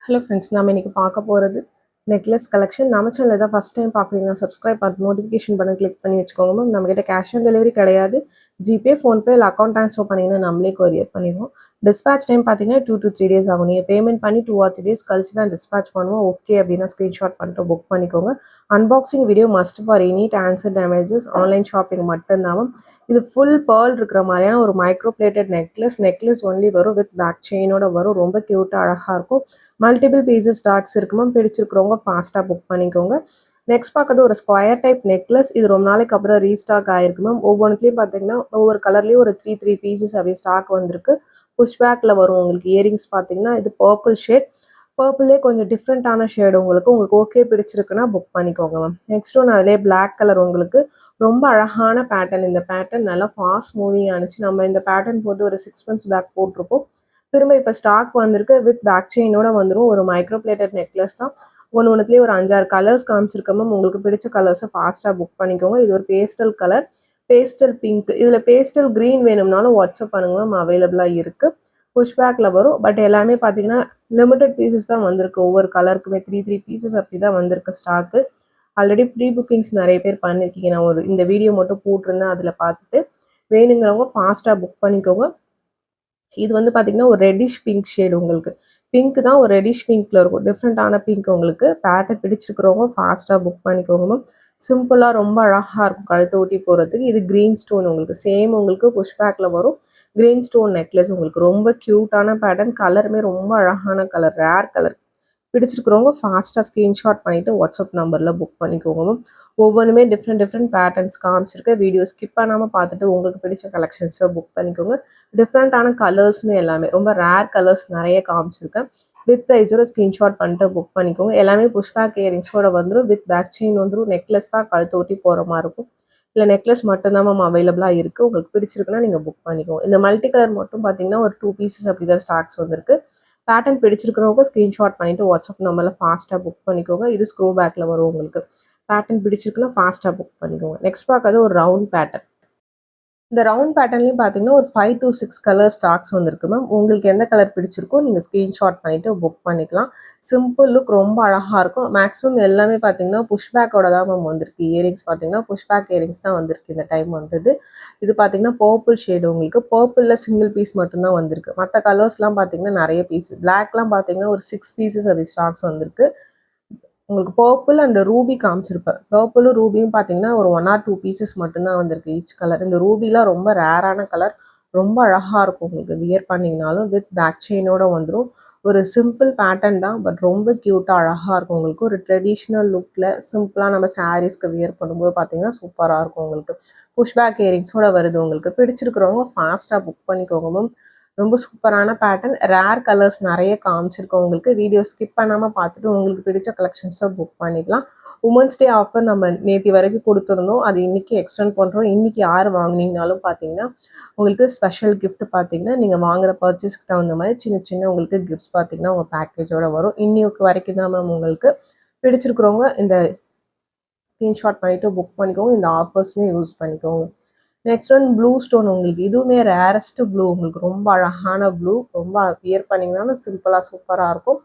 Hello friends, நம்ம இன்றைக்கி பார்க்க போகிறது நெக்லஸ் கலெக்ஷன். நம்ம சேனல் ஏதாவது ஃபஸ்ட் டைம் பார்க்குறீங்கன்னா சப்ஸ்கிரைப் பண்ணி நோட்டிஃபிகேஷன் பண்ண கிளிக் பண்ணி வச்சுக்கோங்க மேம். நம்மக்கிட்ட கேஷ் ஆன் டெலிவரி கிடையாது. ஜிபே, ஃபோன்பே இல்லை அக்கௌண்ட் ட்ரான்ஸ்ஃபர் பண்ணிங்கன்னா நம்மளே கொரியர் பண்ணிடுவோம். டிஸ்பேச் டைம் பார்த்தீங்கன்னா 2 to 3 days ஆகும். நீங்கள் பேமெண்ட் பண்ணி 2 or 3 days கழிச்சு தான் டிஸ்பேச் பண்ணுவோம். ஓகே அப்படின்னா ஸ்க்ரீன்ஷாட் பண்ணிட்டு புக் பண்ணிக்கோங்க. Unboxing video must for any answer damages. Online shopping மட்டும்தான். இது ஃபுல் பேர்ல் இருக்கிற மாதிரியான ஒரு மைக்ரோ பிளேட்டட் நெக்லஸ் ஒன்லி வரும். வித் பேக் செயினோட வரும். ரொம்ப க்யூட்டாக அழகாக இருக்கும். மல்டிபிள் பீசஸ் ஸ்டாக்ஸ் இருக்குமா, பிடிச்சிருக்கிறவங்க ஃபாஸ்ட்டாக புக் பண்ணிக்கோங்க. நெக்ஸ்ட் பார்க்குறது ஒரு ஸ்கொயர் டைப் நெக்லஸ். இது ரொம்ப நாளைக்கு அப்புறம் ரீஸ்டாக் ஆயிருக்கு மேம். ஒவ்வொன்றுலேயும் பார்த்தீங்கன்னா ஒவ்வொரு கலர்லேயும் ஒரு த்ரீ பீசஸ் அப்படியே ஸ்டாக் வந்திருக்கு. புஷ் பேக்கில் வரும். உங்களுக்கு இயரிங்ஸ் பார்த்தீங்கன்னா இது பர்பிள் ஷேட். பர்பிளே கொஞ்சம் டிஃப்ரெண்ட்டான ஷேடு. உங்களுக்கு ஓகே பிடிச்சிருக்குன்னா புக் பண்ணிக்கோங்க மேம். நெக்ஸ்ட் ஒன்று அதிலே பிளாக் கலர். உங்களுக்கு ரொம்ப அழகான பேட்டர்ன். இந்த பேட்டர்ன் நல்லா ஃபாஸ்ட் மூவிங் ஆனிச்சு. நம்ம இந்த பேட்டர்ன் போட்டு ஒரு 6 months பேக் போட்டிருப்போம். திரும்ப இப்போ ஸ்டாக் வந்திருக்கு. வித் பேக் செயினோட வந்துடும். ஒரு மைக்ரோ பிளேட்டட் நெக்லஸ் தான். ஒன்றுலேயே ஒரு 5-6 கலர்ஸ் காமிச்சிருக்க மேம். உங்களுக்கு பிடிச்ச கலர்ஸை ஃபாஸ்ட்டாக புக் பண்ணிக்கோங்க. இது ஒரு பேஸ்டல் கலர், பேஸ்டல் பிங்க். இதில் பேஸ்டல் க்ரீன் வேணும்னாலும் வாட்ஸ்அப் பண்ணுங்க மேம். அவைலபிளாக இருக்குது. புஷ் பேக்கில் வரும். பட் எல்லாமே பார்த்தீங்கன்னா லிமிட்டட் பீசஸ் தான் வந்திருக்கு. ஒவ்வொரு கலருக்குமே த்ரீ பீசஸ் அப்படி தான் வந்திருக்கு ஸ்டாக்கு. ஆல்ரெடி ப்ரீ புக்கிங்ஸ் நிறைய பேர் பண்ணியிருக்கீங்க. நான் இந்த வீடியோ மட்டும் போட்டிருந்தேன். அதில் பார்த்துட்டு வேணுங்கிறவங்க ஃபாஸ்ட்டாக புக் பண்ணிக்கோங்க. இது வந்து பார்த்தீங்கன்னா ஒரு ரெட்டிஷ் பிங்க் ஷேடு. உங்களுக்கு பிங்க் தான் ஒரு ரெட்டிஷ் பிங்க்ல இருக்கும். டிஃப்ரெண்ட்டான பிங்க். உங்களுக்கு பேட்டர்ன் பிடிச்சிருக்கிறவங்க ஃபாஸ்ட்டாக புக் பண்ணிக்கோங்க மேம். சிம்பிளாக ரொம்ப அழகாக இருக்கும் கழுத்தை ஊட்டி போகிறதுக்கு. இது க்ரீன் ஸ்டோன். உங்களுக்கு சேம் உங்களுக்கு புஷ் பேக்கில் வரும். Green stone necklace. உங்களுக்கு ரொம்ப க்யூட்டான பேட்டர்ன். கலருமே ரொம்ப அழகான கலர், ரேர் கலர். பிடிச்சிருக்கிறவங்க ஃபாஸ்ட்டாக ஸ்க்ரீன்ஷாட் பண்ணிவிட்டு வாட்ஸ்அப் நம்பரில் புக் பண்ணிக்கோங்க மேம். ஒவ்வொன்றுமே டிஃப்ரெண்ட் பேட்டர்ன்ஸ் காமிச்சிருக்க. வீடியோ ஸ்கிப் பண்ணாமல் பார்த்துட்டு உங்களுக்கு பிடிச்ச கலெக்ஷன்ஸை புக் பண்ணிக்கோங்க. டிஃப்ரெண்ட்டான கலர்ஸுமே எல்லாமே ரொம்ப ரேர் கலர்ஸ் நிறைய காமிச்சிருக்கேன். வித் ப்ரைஸோட ஸ்க்ரீன்ஷாட் பண்ணிட்டு புக் பண்ணிக்கோங்க. எல்லாமே புஷ் பேக் இயரிங்ஸோட வந்துடும். வித் பேக் செயின் வந்துடும். நெக்லஸ் தான் கழுத்து ஒட்டி போகிற மாதிரி இருக்கும். இல்லை நெக்லஸ் மட்டும்தான் மேம் அவைலபிளாக இருக்குது. உங்களுக்கு பிடிச்சிருக்குன்னா நீங்கள் புக் பண்ணிக்கோங்க. இந்த மல்டி கலர் மட்டும் பார்த்தீங்கன்னா ஒரு 2 pieces அப்படி தான் ஸ்டாக்ஸ் வந்திருக்கு. பேட்டர்ன் பிடிச்சிருக்கிறவங்க ஸ்க்ரீன்ஷாட் பண்ணிவிட்டு வாட்ஸ்அப் நம்பரில் ஃபாஸ்ட்டாக புக் பண்ணிக்கோங்க. இது ஸ்க்ரூ பேக்கில் வரும். உங்களுக்கு பேட்டர்ன் பிடிச்சிருக்குன்னா ஃபாஸ்ட்டாக புக் பண்ணிக்கோங்க. நெக்ஸ்ட் பார்க்கறது ஒரு ரவுண்ட் பேட்டர்ன். இந்த ரவுண்ட் பேட்டர்ன்லேயும் பார்த்தீங்கன்னா ஒரு 5 to 6 கலர் ஸ்டாக்ஸ் வந்திருக்கு மேம். உங்களுக்கு எந்த கலர் பிடிச்சிருக்கோ நீங்கள் ஸ்க்ரீன்ஷாட் பண்ணிவிட்டு புக் பண்ணிக்கலாம். சிம்பிள் லுக், ரொம்ப அழகாக இருக்கும். மேக்ஸிமம் எல்லாமே பார்த்தீங்கன்னா புஷ் பேக்கோட தான் மேம் வந்திருக்கு. இயரிங்ஸ் பார்த்தீங்கன்னா புஷ் பேக் இயரிங்ஸ் தான் வந்திருக்கு இந்த டைம் வந்தது. இது பார்த்தீங்கன்னா பர்பிள் ஷேடு. உங்களுக்கு பர்பிளில் சிங்கிள் பீஸ் மட்டும்தான் வந்திருக்கு. மற்ற கலர்ஸ்லாம் பார்த்தீங்கன்னா நிறைய பீஸ். பிளாக்லாம் பார்த்தீங்கன்னா ஒரு 6 pieces அப்படி ஸ்டாக்ஸ் வந்திருக்கு. உங்களுக்கு பர்பிள் அண்ட் ரூபி காமிச்சிருப்பேன். பர்பிளும் ரூபியும் பார்த்தீங்கன்னா ஒரு 1 or 2 pieces மட்டும்தான் வந்திருக்கு ஈச் கலர். இந்த ரூபிலாம் ரொம்ப ரேரான கலர். ரொம்ப அழகாக இருக்கும். உங்களுக்கு வியர் பண்ணிங்கனாலும் வித் பேக் செயினோட வந்துடும். ஒரு சிம்பிள் பேட்டர்ன் தான், பட் ரொம்ப க்யூட்டாக அழகாக இருக்கும். உங்களுக்கு ஒரு ட்ரெடிஷ்னல் லுக்கில் சிம்பிளாக நம்ம சாரீஸ்க்கு வியர் பண்ணும்போது பார்த்தீங்கன்னா சூப்பராக இருக்கும். உங்களுக்கு புஷ் பேக் இயரிங்ஸோட வருது. உங்களுக்கு பிடிச்சிருக்கிறவங்க ஃபாஸ்ட்டாக புக் பண்ணிக்கோங்க மேம். ரொம்ப சூப்பரான பேட்டர்ன். ரேர் கலர்ஸ் நிறைய காமிச்சிருக்கோம். உங்களுக்கு வீடியோ ஸ்கிப் பண்ணாமல் பார்த்துட்டு உங்களுக்கு பிடிச்ச கலெக்ஷன்ஸை புக் பண்ணிக்கலாம். உமன்ஸ் டே ஆஃபர் நம்ம நேற்று வரைக்கும் கொடுத்துருந்தோம். அது இன்றைக்கி எக்ஸ்டெண்ட் பண்ணுறோம். இன்றைக்கி யார் வாங்கினீங்கனாலும் பார்த்தீங்கன்னா உங்களுக்கு ஸ்பெஷல் கிஃப்ட் பார்த்தீங்கன்னா நீங்கள் வாங்குகிற பர்ச்சேஸ்க்கு தகுந்த மாதிரி சின்ன உங்களுக்கு கிஃப்ட்ஸ் பார்த்தீங்கன்னா உங்கள் பேக்கேஜோட வரும். இன்னைக்கு வரைக்கும் தான் மேம். உங்களுக்கு பிடிச்சிருக்கிறவங்க இந்த ஸ்க்ரீன்ஷாட் பண்ணிவிட்டு புக் பண்ணிக்கோங்க. இந்த ஆஃபர்ஸுமே யூஸ் பண்ணிக்கோங்க. Next one blue stone. உங்களுக்கு இதுவுமே ரேரஸ்ட் ப்ளூ. உங்களுக்கு ரொம்ப அழகான ப்ளூ. ரொம்ப வியர் பண்ணிங்கனாலும் சிம்பிளாக சூப்பராக இருக்கும்.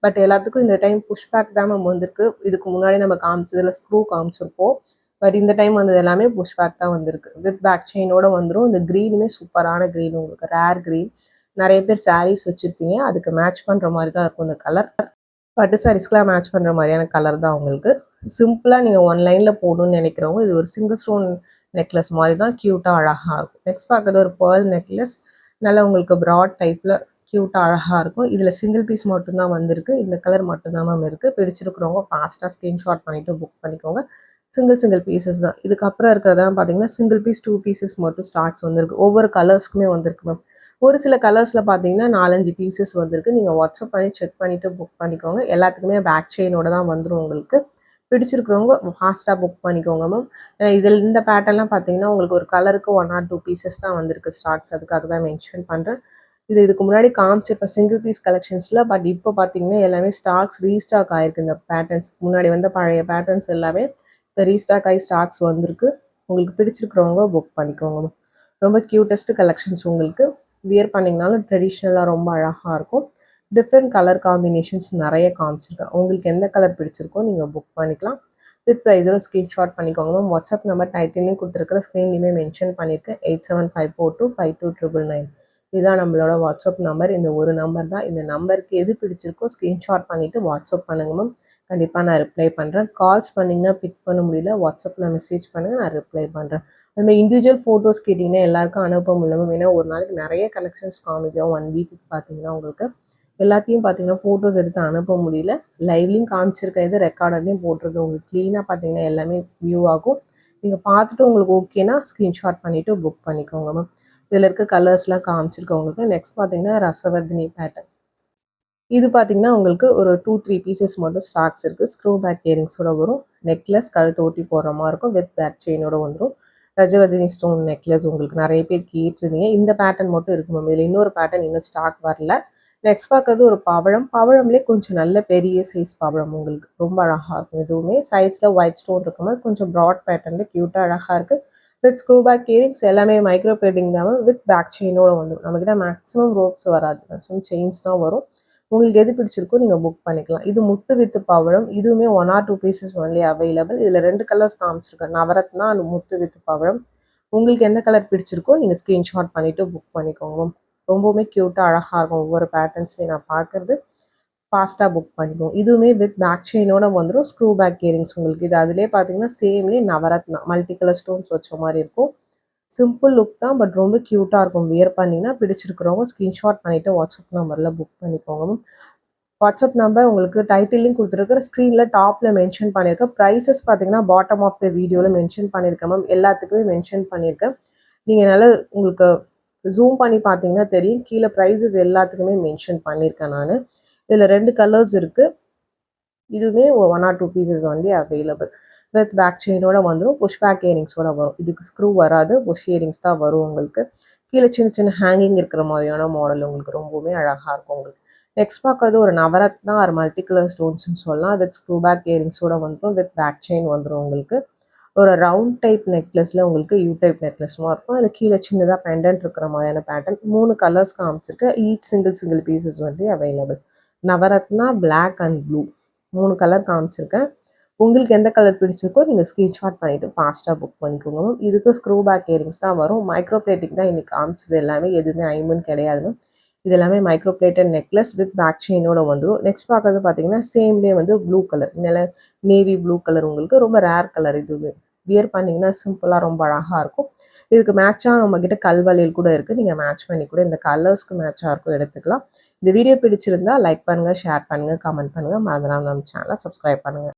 பட் எல்லாத்துக்கும் இந்த டைம் புஷ் பேக் தான் நம்ம வந்திருக்கு. இதுக்கு முன்னாடி நம்ம காமிச்சதில் ஸ்க்ரூ காமிச்சிருப்போம். பட் இந்த டைம் வந்தது எல்லாமே புஷ் பேக் தான் வந்திருக்கு. வித் பேக் செயினோட வந்துடும். இந்த க்ரீனுமே சூப்பரான க்ரீன். உங்களுக்கு ரேர் க்ரீன். நிறைய பேர் சாரீஸ் வச்சுருப்பீங்க. அதுக்கு மேட்ச் பண்ணுற மாதிரி தான் இருக்கும் இந்த கலர். பட்டு சாரீஸ்க்கெலாம் மேட்ச் பண்ணுற மாதிரியான கலர் தான் உங்களுக்கு. சிம்பிளாக நீங்கள் ஒன்லைனில் போடணும்னு நினைக்கிறவங்க இது ஒரு சிங்கிள் ஸ்டோன் நெக்லஸ் மாதிரி தான் க்யூட்டாக அழகாக இருக்கும். நெக்ஸ்ட் பார்க்குறது ஒரு பேர்ல் நெக்லஸ். நல்லா உங்களுக்கு ப்ராட் டைப்பில் க்யூட்டாக அழகாக இருக்கும். இதில் சிங்கிள் பீஸ் மட்டும்தான் வந்திருக்கு. இந்த கலர் மட்டும்தான் மேம் இருக்குது. பிடிச்சிருக்கிறவங்க ஃபாஸ்ட்டாக ஸ்க்ரீன்ஷாட் பண்ணிவிட்டு புக் பண்ணிக்கோங்க. சிங்கிள் பீசஸ் தான். இதுக்கப்புறம் இருக்கிறதான் பார்த்தீங்கன்னா சிங்கிள் பீஸ் 2 pieces மட்டும் ஸ்டாக்ஸ் வந்திருக்கு. ஒவ்வொரு கலர்ஸ்க்குமே வந்திருக்கு மேம். ஒரு சில கலர்ஸில் பார்த்தீங்கன்னா 4-5 pieces வந்திருக்கு. நீங்கள் வாட்ஸ்அப் பண்ணி செக் பண்ணிவிட்டு புக் பண்ணிக்கோங்க. எல்லாத்துக்குமே பேக் செயினோட தான் வந்துடும். உங்களுக்கு பிடிச்சிருக்கிறவங்க ஃபாஸ்ட்டாக புக் பண்ணிக்கோங்க மேம். இதில் இந்த பேட்டர்ன்லாம் பார்த்தீங்கன்னா உங்களுக்கு ஒரு கலருக்கு 1 or 2 pieces தான் வந்திருக்கு ஸ்டாக்ஸ். அதுக்காக தான் மென்ஷன் பண்ணுறேன். இதுக்கு முன்னாடி காமிச்சிருப்ப சிங்கிள் பீஸ் கலெக்ஷன்ஸில். பட் இப்போ பார்த்தீங்கன்னா எல்லாமே ஸ்டாக்ஸ் ரீஸ்டாக் ஆகிருக்கு. இந்த பேட்டர்ன்ஸ் முன்னாடி வந்த பழைய பேட்டர்ன்ஸ் எல்லாமே இப்போ ரீஸ்டாக் ஆகி ஸ்டாக்ஸ் வந்திருக்கு. உங்களுக்கு பிடிச்சிருக்கிறவங்க புக் பண்ணிக்கோங்க மேம். ரொம்ப க்யூட்டஸ்ட் கலெக்ஷன்ஸ். உங்களுக்கு வியர் பண்ணிங்கனாலும் ட்ரெடிஷ்னலாக ரொம்ப அழகாக இருக்கும். டிஃப்ரெண்ட் கலர் காம்பினேஷன்ஸ் நிறைய காமிச்சிருக்கேன். உங்களுக்கு எந்த கலர் பிடிச்சிருக்கோ நீங்கள் புக் பண்ணிக்கலாம். வித் ப்ரைஸோட ஸ்க்ரீன்ஷாட் பண்ணிக்கோங்க மேம். வாட்ஸ்அப் நம்பர் டைட்டிலையும் கொடுத்துருக்குற ஸ்க்ரீன்லையுமே மென்ஷன் பண்ணியிருக்கேன். 8754252999. இதுதான் நம்மளோட வாட்ஸ்அப் நம்பர். இந்த ஒரு நம்பர் தான். இந்த நம்பருக்கு எது பிடிச்சிருக்கோ ஸ்க்ரீன்ஷாட் பண்ணிவிட்டு வாட்ஸ்அப் பண்ணுங்க மேம். கண்டிப்பாக நான் ரிப்ளை பண்ணுறேன். கால்ஸ் பண்ணிங்கன்னா பிக் பண்ண முடியல, வாட்ஸ்அப்பில் மெசேஜ் பண்ணுங்கள், நான் ரிப்ளை பண்ணுறேன். அதுமாதிரி இண்டிவிஜுவல் ஃபோட்டோஸ் கேட்டிங்கன்னா எல்லாருக்கும் அனுப்ப முடியல மேம். ஏன்னா ஒரு நாளைக்கு நிறைய கலெக்ஷன்ஸ் காமிக்கும். 1 வீக்குக்கு பார்த்தீங்கன்னா உங்களுக்கு எல்லாத்தையும் பார்த்தீங்கன்னா ஃபோட்டோஸ் எடுத்து அனுப்ப முடியல. லைவ்லையும் காமிச்சிருக்க இது ரெக்கார்டர்லையும் போட்டிருக்கு. உங்களுக்கு க்ளீனாக பார்த்தீங்கன்னா எல்லாமே வியூ ஆகும். நீங்கள் பார்த்துட்டு உங்களுக்கு ஓகேனா ஸ்க்ரீன்ஷாட் பண்ணிவிட்டு புக் பண்ணிக்கோங்க மேம். இதில் இருக்க கலர்ஸ்லாம் காமிச்சிருக்கவங்களுக்கு. நெக்ஸ்ட் பார்த்தீங்கன்னா ரசவர்தினி பேட்டர்ன். இது பார்த்தீங்கன்னா உங்களுக்கு ஒரு 2-3 பீசஸ் மட்டும் ஸ்டாக்ஸ் இருக்குது. ஸ்க்ரூ பேக் இயரிங்ஸோட வரும். நெக்லஸ் கழுத்து ஒட்டி போடுற மாதிரி இருக்கும். வித் பேக் செயினோட வந்துடும். ரஜவர்தினி ஸ்டோன் நெக்லஸ் உங்களுக்கு நிறைய பேர் கேட்டிருந்தீங்க. இந்த பேட்டர்ன் மட்டும் இருக்கு மேம். இதில் இன்னொரு பேட்டர்ன் இன்னும் ஸ்டாக் வரல. நெக்ஸ்ட் பார்க்கறது ஒரு பவழம். பவழம்லேயே கொஞ்சம் நல்ல பெரிய சைஸ் பவழம் உங்களுக்கு ரொம்ப அழகாக இருக்கும். இதுவுமே சைட்ஸில் ஒயிட் ஸ்டோன் இருக்க மாதிரி கொஞ்சம் ப்ராட் பேட்டர்னில் க்யூட்டாக அழகாக இருக்குது. வித் ஸ்க்ரூ பேக் இயரிங்ஸ் எல்லாமே மைக்ரோ பிளேட்டிங் தான் வித் பேக் செயினோட வந்துடும். நம்மக்கிட்ட மேக்ஸிமம் ரோப்ஸ் வராது, மேக்ஸிமம் செயின்ஸ் தான் வரும். உங்களுக்கு எது பிடிச்சிருக்கோ நீங்கள் புக் பண்ணிக்கலாம். இது முத்து வித்து பவழம். இதுவுமே 1 or 2 பீசஸ் ஒன்லி அவைலபிள். இதில் 2 கலர்ஸ் காமிச்சிருக்கேன், நவரத்னா அண்ட் முத்து வித்து பவழம். உங்களுக்கு எந்த கலர் பிடிச்சிருக்கோ நீங்கள் ஸ்க்ரீன்ஷாட் பண்ணிவிட்டு புக் பண்ணிக்கோங்க. ரொம்பவுமே க்யூட்டாக அழகாக இருக்கும். ஒவ்வொரு பேட்டர்ன்ஸுமே நான் பார்க்குறது. ஃபாஸ்ட்டாக புக் பண்ணிக்குவோம். இதுவுமே வித் பேக் செயினோட வந்துடும். ஸ்க்ரூ பேக் இயரிங்ஸ் உங்களுக்கு இது அதிலே பார்த்தீங்கன்னா சேம்லேயே நவரத்னா மல்டி கலர் ஸ்டோன்ஸ் வச்ச மாதிரி இருக்கும். சிம்பிள் லுக் தான், பட் ரொம்ப க்யூட்டாக இருக்கும். வியர் பண்ணிங்கன்னா பிடிச்சிருக்கிறவங்க ஸ்க்ரீன்ஷாட் பண்ணிவிட்டு வாட்ஸ்அப் நம்பரில் புக் பண்ணிக்கோங்க. வாட்ஸ்அப் நம்பர் உங்களுக்கு டைட்டிலையும் கொடுத்துருக்குற ஸ்க்ரீனில் டாப்பில் மென்ஷன் பண்ணியிருக்கேன். ப்ரைஸஸ் பார்த்தீங்கன்னா பாட்டம் ஆஃப் த வீடியோவில் மென்ஷன் பண்ணியிருக்கேன் மேம். எல்லாத்துக்குமே மென்ஷன் பண்ணியிருக்கேன். நீங்கள் நல்லா உங்களுக்கு ஜூம் பண்ணி பார்த்தீங்கன்னா தெரியும். கீழே ப்ரைஸஸ் எல்லாத்துக்குமே மென்ஷன் பண்ணியிருக்கேன் நான். இதில் 2 கலர்ஸ் இருக்குது. இதுவுமே 1 or 2 pieces only available. With back செயினோட வந்துடும். புஷ் பேக் இயரிங்ஸோட வரும். இதுக்கு ஸ்க்ரூ வராது, புஷ் இயரிங்ஸ் தான் வரும் உங்களுக்கு. கீழே சின்ன சின்ன ஹேங்கிங் இருக்கிற மாதிரியான மாடல் உங்களுக்கு ரொம்பவுமே அழகாக இருக்கும் உங்களுக்கு. நெக்ஸ்ட் பார்க்கறது ஒரு நவரத்னா ஒரு மல்டி கலர் ஸ்டோன்ஸ்னு சொல்லலாம். வித் ஸ்க்ரூ பேக் இயரிங்ஸோட வந்துடும். வித் பேக் செயின் வந்துடும் உங்களுக்கு. ஒரு ரவுண்ட் டைப் நெக்லஸில் உங்களுக்கு யூ டைப் நெக்லஸ்மாக இருக்கும். அதில் கீழே சின்னதாக பெண்டன்ட் இருக்கிற மாதிரியான பேட்டர்ன். 3 கலர்ஸ் காமிச்சிருக்கு. ஈச் சிங்கிள் பீசஸ் வந்து available. Navratna black and blue 3 colour காமிச்சிருக்கேன். உங்களுக்கு எந்த கலர் பிடிச்சிருக்கோ நீங்கள் ஸ்க்ரீன்ஷாட் பண்ணிவிட்டு ஃபாஸ்ட்டாக புக் பண்ணிக்கோங்க. இதுக்கு ஸ்க்ரூ பேக் இயரிங்ஸ் தான் வரும். மைக்ரோ பிளேட்டிங் தான் இன்றைக்கி காமிச்சது எல்லாமே. எதுவுமே ஐமன் கிடையாது. இது எல்லாமே micro plated necklace with back செயினோட வந்துடும். நெக்ஸ்ட் பார்க்கறது பார்த்தீங்கன்னா சேம்லேயே வந்து ப்ளூ கலர், நல்ல நேவி ப்ளூ கலர் உங்களுக்கு ரொம்ப ரேர் கலர். இதுவே வியர் பண்ணிங்கன்னா சிம்பிளாக ரொம்ப அழகாக இருக்கும். இதுக்கு மேட்சாக நம்மக்கிட்ட கல்வளையல் கூட இருக்குது. நீங்கள் மேட்ச் பண்ணி கூட இந்த கலர்ஸ்க்கு மேட்சாக இருக்கும் எடுத்துக்கலாம். இந்த வீடியோ பிடிச்சிருந்தா லைக் பண்ணுங்கள், ஷேர் பண்ணுங்கள், கமெண்ட் பண்ணுங்கள். மறந்துடாம நம்ம சேனலை சப்ஸ்கிரைப் பண்ணுங்கள்.